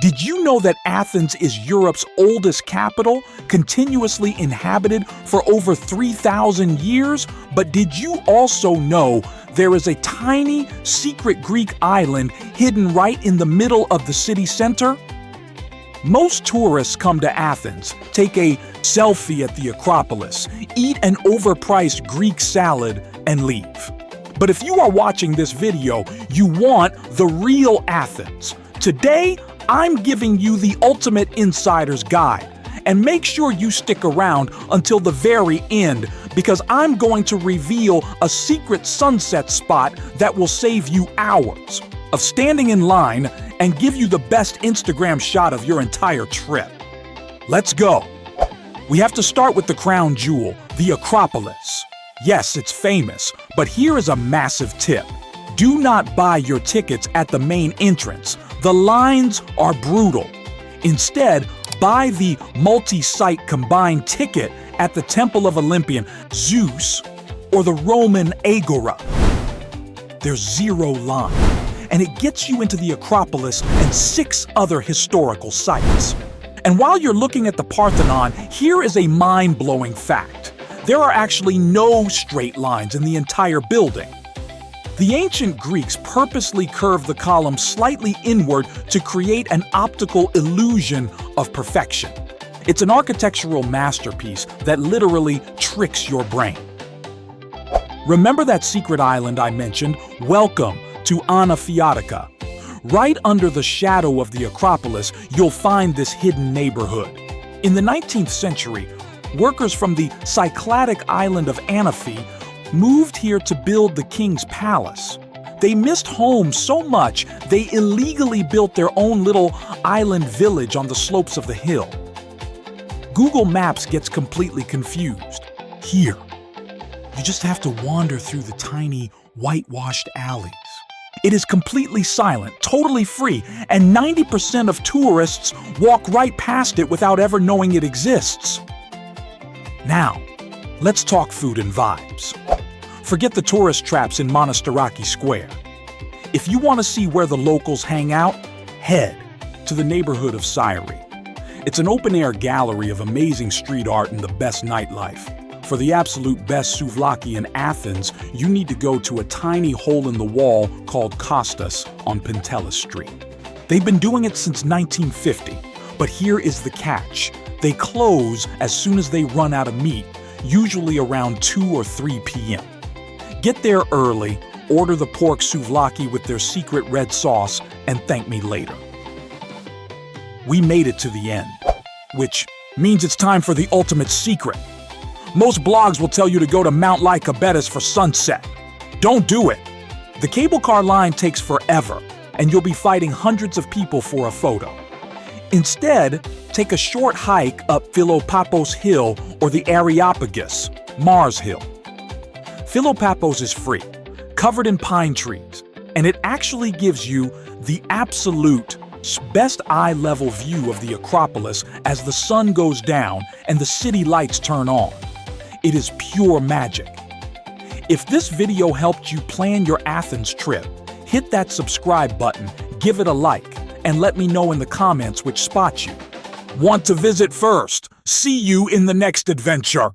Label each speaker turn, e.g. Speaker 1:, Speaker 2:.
Speaker 1: Did you know that Athens is Europe's oldest capital, continuously inhabited for over 3,000 years? But did you also know there is a tiny, secret Greek island hidden right in the middle of the city center? Most tourists come to Athens, take a selfie at the Acropolis, eat an overpriced Greek salad, and leave. But if you are watching this video, you want the real Athens. Today, I'm giving you the ultimate insider's guide. And make sure you stick around until the very end, because I'm going to reveal a secret sunset spot that will save you hours of standing in line and give you the best Instagram shot of your entire trip. Let's go. We have to start with the crown jewel, the Acropolis. Yes, it's famous, but here is a massive tip. Do not buy your tickets at the main entrance. The lines are brutal. Instead, buy the multi-site combined ticket at the Temple of Olympian Zeus or the Roman Agora. There's zero line, and it gets you into the Acropolis and 6 other historical sites. And while you're looking at the Parthenon, here is a mind-blowing fact. There are actually no straight lines in the entire building. The ancient Greeks purposely curved the columns slightly inward to create an optical illusion of perfection. It's an architectural masterpiece that literally tricks your brain. Remember that secret island I mentioned? Welcome to Anafiotika. Right under the shadow of the Acropolis, you'll find this hidden neighborhood. In the 19th century, workers from the Cycladic island of Anaphi moved here to build the king's palace. They missed home so much, they illegally built their own little island village on the slopes of the hill. Google Maps gets completely confused. Here, you just have to wander through the tiny, whitewashed alleys. It is completely silent, totally free, and 90% of tourists walk right past it without ever knowing it exists. Now, let's talk food and vibes. Forget the tourist traps in Monastiraki Square. If you want to see where the locals hang out, head to the neighborhood of Syri. It's an open-air gallery of amazing street art and the best nightlife. For the absolute best Souvlaki in Athens, you need to go to a tiny hole in the wall called Kostas on Pentelis Street. They've been doing it since 1950, but here is the catch. They close as soon as they run out of meat, usually around 2 or 3 p.m. Get there early, order the pork souvlaki with their secret red sauce, and thank me later. We made it to the end, which means it's time for the ultimate secret. Most blogs will tell you to go to Mount Lycabettus for sunset. Don't do it. The cable car line takes forever, and you'll be fighting hundreds of people for a photo. Instead, take a short hike up Philopapos Hill or the Areopagus, Mars Hill. Philopapos is free, covered in pine trees, and it actually gives you the absolute best eye-level view of the Acropolis as the sun goes down and the city lights turn on. It is pure magic. If this video helped you plan your Athens trip, hit that subscribe button, give it a like, and let me know in the comments which spot you want to visit first. See you in the next adventure.